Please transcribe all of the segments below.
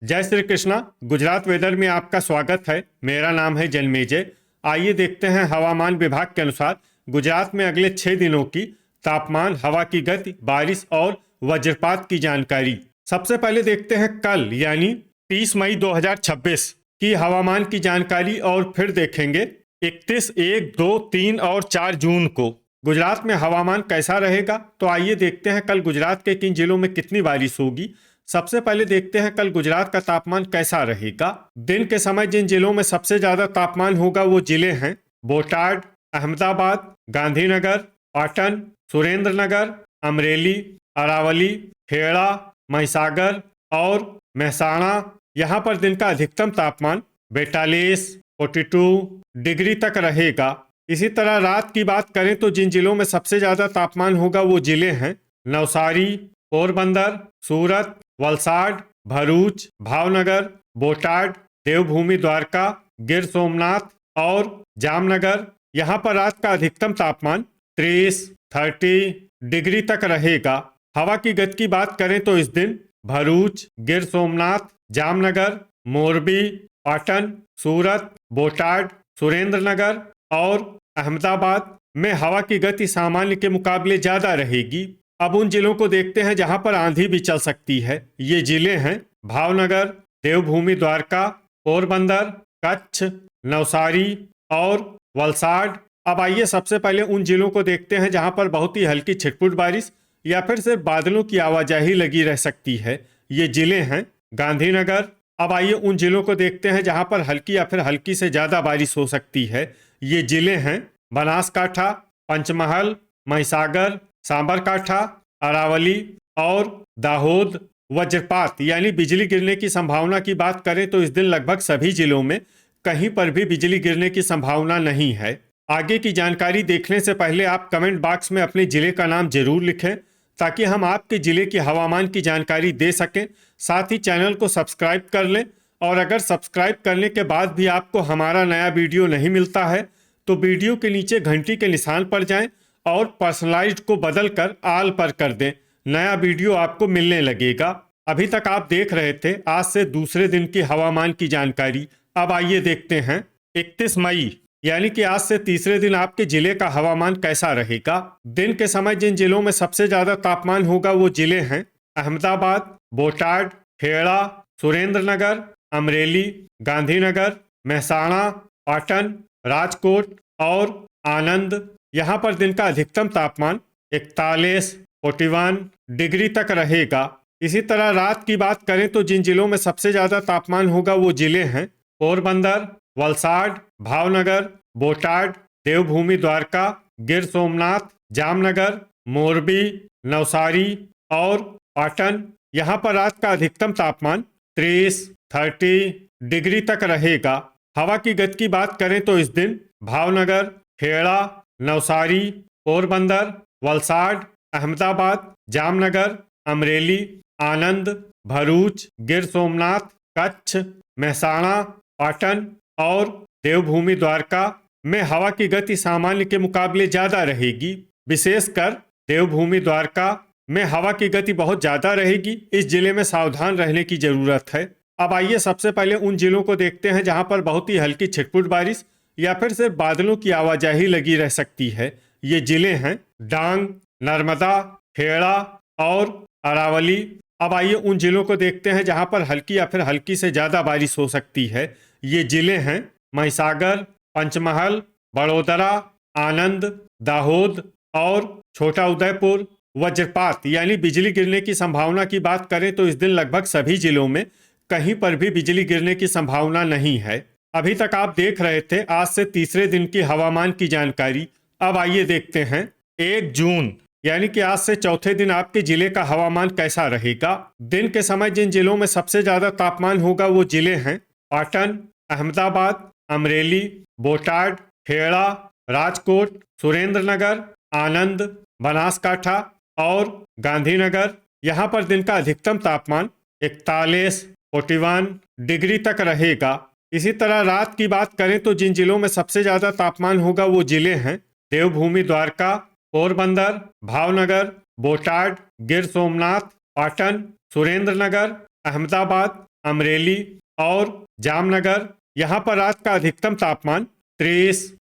जय श्री कृष्णा। गुजरात वेदर में आपका स्वागत है। मेरा नाम है जन्मेजय। आइए देखते हैं हवामान विभाग के अनुसार गुजरात में अगले 6 दिनों की तापमान, हवा की गति, बारिश और वज्रपात की जानकारी। सबसे पहले देखते हैं कल यानी 30 मई 2026 की हवामान की जानकारी और फिर देखेंगे 31, 1, 2, 3 और 4 जून को गुजरात में हवामान कैसा रहेगा। तो आइए देखते हैं कल गुजरात के किन जिलों में कितनी बारिश होगी। सबसे पहले देखते हैं कल गुजरात का तापमान कैसा रहेगा। दिन के समय जिन जिलों में सबसे ज्यादा तापमान होगा वो जिले हैं बोटाड, अहमदाबाद, गांधीनगर, पाटन, सुरेंद्रनगर, अमरेली, अरावली, खेड़ा, महिसागर और महसाणा। यहाँ पर दिन का अधिकतम तापमान 42, 42 डिग्री तक रहेगा। इसी तरह रात की बात करें तो जिन जिलों में सबसे ज्यादा तापमान होगा वो जिले हैं नवसारी, पोरबंदर, सूरत, वलसाड, भरूच, भावनगर, बोटाड, देवभूमि द्वारका, गिर सोमनाथ और जामनगर। यहाँ पर रात का अधिकतम तापमान 30 डिग्री तक रहेगा। हवा की गति की बात करें तो इस दिन भरूच, गिर सोमनाथ, जामनगर, मोरबी, पाटन, सूरत, बोटाड, सुरेंद्रनगर और अहमदाबाद में हवा की गति सामान्य के मुकाबले ज्यादा रहेगी। अब उन जिलों को देखते हैं जहां पर आंधी भी चल सकती है। ये जिले हैं भावनगर, देवभूमि द्वारका, पोरबंदर, कच्छ, नवसारी और वलसाड। अब आइए सबसे पहले उन जिलों को देखते हैं जहां पर बहुत ही हल्की छिटपुट बारिश या फिर सिर्फ बादलों की आवाजाही लगी रह सकती है। ये जिले हैं गांधीनगर। अब आइए उन जिलों को देखते हैं जहां पर हल्की या फिर हल्की से ज्यादा बारिश हो सकती है। ये जिले हैं बनासकाठा, पंचमहल, महिसागर, सांबरकाठा, अरावली और दाहोद। वज्रपात यानी बिजली गिरने की संभावना की बात करें तो इस दिन लगभग सभी जिलों में कहीं पर भी बिजली गिरने की संभावना नहीं है। आगे की जानकारी देखने से पहले आप कमेंट बॉक्स में अपने जिले का नाम जरूर लिखें ताकि हम आपके जिले की हवामान की जानकारी दे सकें। साथ ही चैनल को सब्सक्राइब कर लें और अगर सब्सक्राइब करने के बाद भी आपको हमारा नया वीडियो नहीं मिलता है तो वीडियो के नीचे घंटी के निशान पर जाएं और पर्सनलाइज्ड को बदलकर आल पर कर दें। नया वीडियो आपको मिलने लगेगा। अभी तक आप देख रहे थे आज से दूसरे दिन की हवामान की जानकारी। अब आइए देखते हैं 31 मई यानी कि आज से तीसरे दिन आपके जिले का हवामान कैसा रहेगा। दिन के समय जिन जिलों में सबसे ज्यादा तापमान होगा वो जिले हैं अहमदाबाद, बोटाड, खेड़ा, सुरेंद्रनगर, अमरेली, गांधीनगर, महसाणा, पाटन, राजकोट और आनंद। यहाँ पर दिन का अधिकतम तापमान 41, 41 डिग्री तक रहेगा। इसी तरह रात की बात करें तो जिन जिलों में सबसे ज्यादा तापमान होगा वो जिले हैं पोरबंदर, वलसाड, भावनगर, बोटाड, देवभूमि द्वारका, गिर सोमनाथ, जामनगर, मोरबी, नवसारी और पाटन। यहाँ पर रात का अधिकतम तापमान 30 डिग्री तक रहेगा। हवा की गति की बात करें तो इस दिन भावनगर, खेड़ा, नवसारी, पोरबंदर, वलसाड, अहमदाबाद, जामनगर, अमरेली, आनंद, भरूच, गिर सोमनाथ, कच्छ, महसाणा, पाटन और देवभूमि द्वारका में हवा की गति सामान्य के मुकाबले ज्यादा रहेगी। विशेषकर देवभूमि द्वारका में हवा की गति बहुत ज्यादा रहेगी। इस जिले में सावधान रहने की जरूरत है। अब आइए सबसे पहले उन जिलों को देखते हैं जहां पर बहुत ही हल्की छिटपुट बारिश या फिर सिर्फ बादलों की आवाजाही लगी रह सकती है। ये जिले हैं डांग, नर्मदा, खेड़ा और अरावली। अब आइए उन जिलों को देखते हैं जहां पर हल्की या फिर हल्की से ज्यादा बारिश हो सकती है। ये जिले हैं महिसागर, पंचमहल, बड़ोदरा, आनंद, दाहोद और छोटा उदयपुर। वज्रपात यानी बिजली गिरने की संभावना की बात करें तो इस दिन लगभग सभी जिलों में कहीं पर भी बिजली गिरने की संभावना नहीं है। अभी तक आप देख रहे थे आज से तीसरे दिन की हवामान की जानकारी। अब आइए देखते हैं 1 जून यानी कि आज से चौथे दिन आपके जिले का हवामान कैसा रहेगा। दिन के समय जिन जिलों में सबसे ज्यादा तापमान होगा वो जिले हैं पाटन, अहमदाबाद, अमरेली, बोटाड, खेड़ा, राजकोट, सुरेंद्रनगर, आनंद, बनासकाठा और गांधीनगर। यहाँ पर दिन का अधिकतम तापमान 41, 41 डिग्री तक रहेगा। इसी तरह रात की बात करें तो जिन जिलों में सबसे ज्यादा तापमान होगा वो जिले हैं देवभूमि द्वारका, पोरबंदर, भावनगर, बोटाड, गिर सोमनाथ, पाटन, सुरेंद्रनगर, अहमदाबाद, अमरेली और जामनगर। यहाँ पर रात का अधिकतम तापमान 30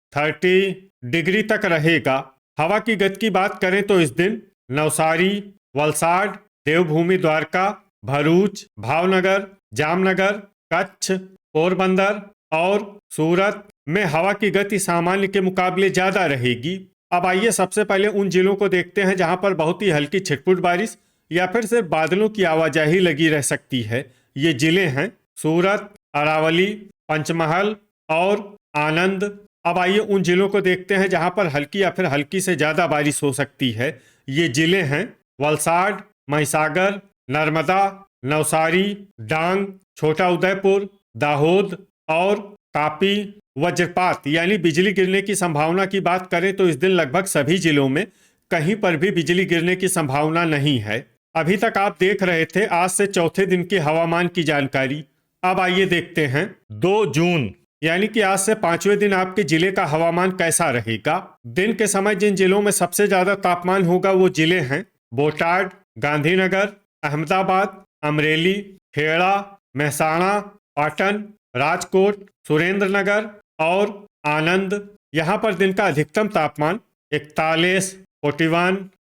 डिग्री तक रहेगा। हवा की गति की बात करें तो इस दिन नवसारी, वलसाड, देवभूमि द्वारका, भरूच, भावनगर, जामनगर, कच्छ, पोरबंदर और सूरत में हवा की गति सामान्य के मुकाबले ज्यादा रहेगी। अब आइए सबसे पहले उन जिलों को देखते हैं जहां पर बहुत ही हल्की छिटपुट बारिश या फिर सिर्फ बादलों की आवाजाही लगी रह सकती है। ये जिले हैं सूरत, अरावली, पंचमहल और आनंद। अब आइए उन जिलों को देखते हैं जहां पर हल्की या फिर हल्की से ज्यादा बारिश हो सकती है। ये जिले हैं वलसाड, महिसागर, नर्मदा, नवसारी, डांग, छोटा उदयपुर, दाहोद और तापी। वज्रपात यानी बिजली गिरने की संभावना की बात करें तो इस दिन लगभग सभी जिलों में कहीं पर भी बिजली गिरने की संभावना नहीं है। अभी तक आप देख रहे थे आज से चौथे दिन की हवामान की जानकारी। अब आइए देखते हैं 2 जून यानी कि आज से 5वें दिन आपके जिले का हवामान कैसा रहेगा। दिन के समय जिन जिलों में सबसे ज्यादा तापमान होगा वो जिले हैं बोटाड, गांधीनगर, अहमदाबाद, अमरेली, खेड़ा, महसाणा, पाटन, राजकोट, सुरेंद्रनगर और आनंद। यहाँ पर दिन का अधिकतम तापमान 41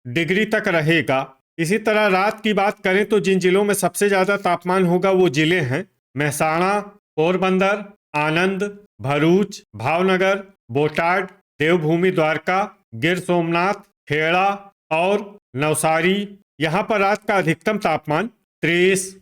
डिग्री तक रहेगा। इसी तरह रात की बात करें तो जिन जिलों में सबसे ज्यादा तापमान होगा वो जिले हैं महसाणा, पोरबंदर, आनंद, भरूच, भावनगर, बोटाड, देवभूमि द्वारका, गिर सोमनाथ, खेड़ा और नवसारी। यहाँ पर रात का अधिकतम तापमान 30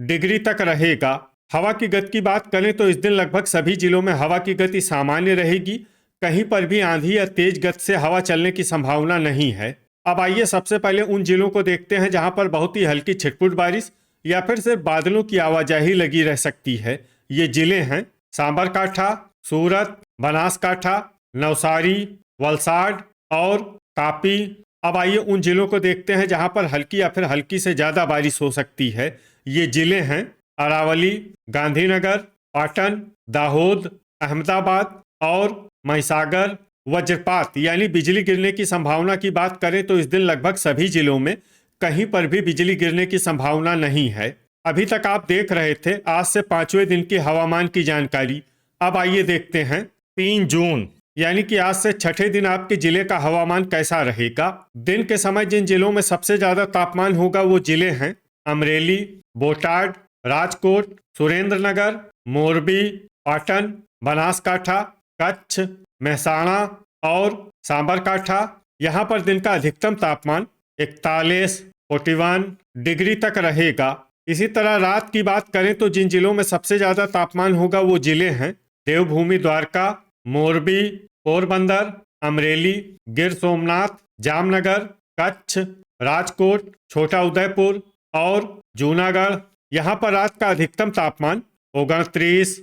डिग्री तक रहेगा। हवा की गति की बात करें तो इस दिन लगभग सभी जिलों में हवा की गति सामान्य रहेगी। कहीं पर भी आंधी या तेज गति से हवा चलने की संभावना नहीं है। अब आइए सबसे पहले उन जिलों को देखते हैं जहां पर बहुत ही हल्की छिटपुट बारिश या फिर सिर्फ बादलों की आवाजाही लगी रह सकती है। ये जिले हैं साबरकाठा, सूरत, बनासकाठा, नवसारी, वलसाड और तापी। अब आइए उन जिलों को देखते हैं जहां पर हल्की या फिर हल्की से ज्यादा बारिश हो सकती है। ये जिले हैं अरावली, गांधीनगर, पाटन, दाहोद, अहमदाबाद और महिसागर। वज्रपात यानी बिजली गिरने की संभावना की बात करें तो इस दिन लगभग सभी जिलों में कहीं पर भी बिजली गिरने की संभावना नहीं है। अभी तक आप देख रहे थे आज से 5वें दिन की हवामान की जानकारी। अब आइए देखते हैं 3 जून यानी कि आज से छठे दिन आपके जिले का हवामान कैसा रहेगा। दिन के समय जिन जिलों में सबसे ज्यादा तापमान होगा वो जिले हैं अमरेली, बोटाड, राजकोट, सुरेंद्रनगर, मोरबी, पाटन, बनासकाठा, कच्छ, महसाणा और साबरकाठा। यहाँ पर दिन का अधिकतम तापमान 41 डिग्री तक रहेगा। इसी तरह रात की बात करें तो जिन जिलों में सबसे ज्यादा तापमान होगा वो जिले हैं देवभूमि द्वारका, मोरबी, पोरबंदर, अमरेली, गिर सोमनाथ, जामनगर, कच्छ, राजकोट, छोटा उदयपुर और जूनागढ़। यहाँ पर रात का अधिकतम तापमान 29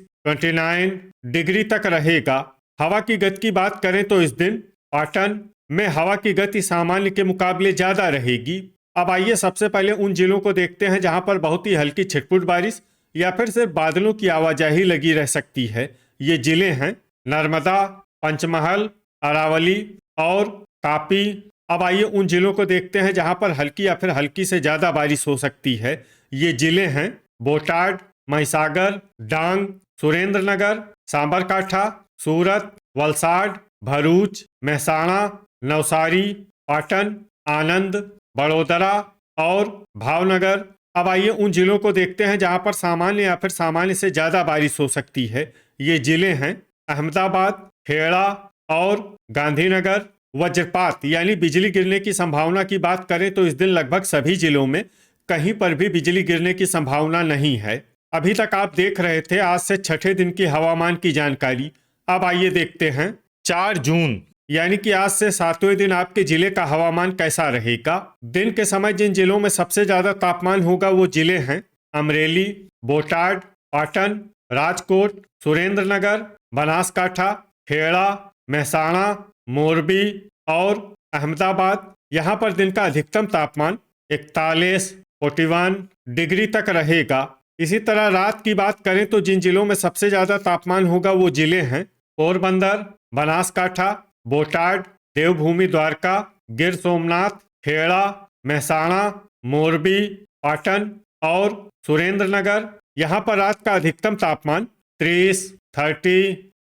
डिग्री तक रहेगा। हवा की गति की बात करें तो इस दिन पाटन में हवा की गति सामान्य के मुकाबले ज्यादा रहेगी। अब आइए सबसे पहले उन जिलों को देखते हैं जहां पर बहुत ही हल्की छिटपुट बारिश या फिर सिर्फ बादलों की आवाजाही लगी रह सकती है। ये जिले हैं नर्मदा, पंचमहल, अरावली और तापी। अब आइए उन जिलों को देखते हैं जहां पर हल्की या फिर हल्की से ज्यादा बारिश हो सकती है। ये जिले हैं बोटाड, महिसागर, डांग, सुरेंद्रनगर, साबरकाठा, सूरत, वलसाड, भरूच, महसाणा, नवसारी, पाटन, आनंद, बड़ोदरा और भावनगर। अब आइए उन जिलों को देखते हैं जहां पर सामान्य या फिर सामान्य से ज्यादा बारिश हो सकती है। ये जिले हैं अहमदाबाद, खेड़ा और गांधीनगर। वज्रपात यानी बिजली गिरने की संभावना की बात करें तो इस दिन लगभग सभी जिलों में कहीं पर भी बिजली गिरने की संभावना नहीं है। अभी तक आप देख रहे थे आज से छठे दिन की हवामान की जानकारी। अब आइए देखते हैं 4 जून यानी कि आज से 7वें दिन आपके जिले का हवामान कैसा रहेगा। दिन के समय जिन जिलों में सबसे ज्यादा तापमान होगा वो जिले हैं अमरेली, बोटाड, पाटन, राजकोट, सुरेंद्रनगर, बनासकाठा, खेड़ा, महसाणा, मोरबी और अहमदाबाद। यहाँ पर दिन का अधिकतम तापमान 41 डिग्री तक रहेगा। इसी तरह रात की बात करें तो जिन जिलों में सबसे ज्यादा तापमान होगा वो जिले हैं पोरबंदर, बनासकाठा, बोटाड, देवभूमि द्वारका, गिर सोमनाथ, खेड़ा, महसाणा, मोरबी, पाटन और सुरेंद्र नगर, यहाँ पर रात का अधिकतम तापमान 30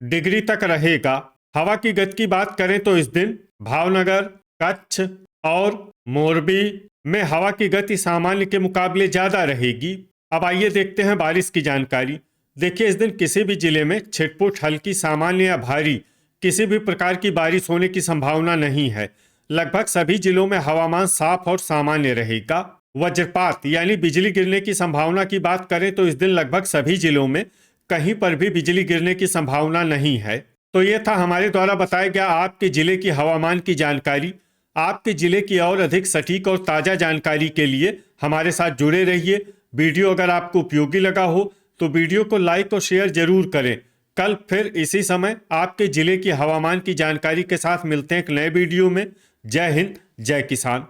डिग्री तक रहेगा। हवा की गति की बात करें तो इस दिन भावनगर, कच्छ और मोरबी में हवा की गति सामान्य के मुकाबले ज्यादा रहेगी। अब आइए देखते हैं बारिश की जानकारी। देखिए, इस दिन किसी भी जिले में छिटपुट, हल्की, सामान्य या भारी किसी भी प्रकार की बारिश होने की संभावना नहीं है। लगभग सभी जिलों में हवामान साफ और सामान्य रहेगा। वज्रपात यानी बिजली गिरने की संभावना की बात करें तो इस दिन लगभग सभी जिलों में कहीं पर भी बिजली गिरने की संभावना नहीं है। तो ये था हमारे द्वारा बताया गया आपके जिले की हवामान की जानकारी। आपके जिले की और अधिक सटीक और ताज़ा जानकारी के लिए हमारे साथ जुड़े रहिए। वीडियो अगर आपको उपयोगी लगा हो तो वीडियो को लाइक और शेयर जरूर करें। कल फिर इसी समय आपके जिले की हवामान की जानकारी के साथ मिलते हैं एक नए वीडियो में। जय हिंद, जय किसान।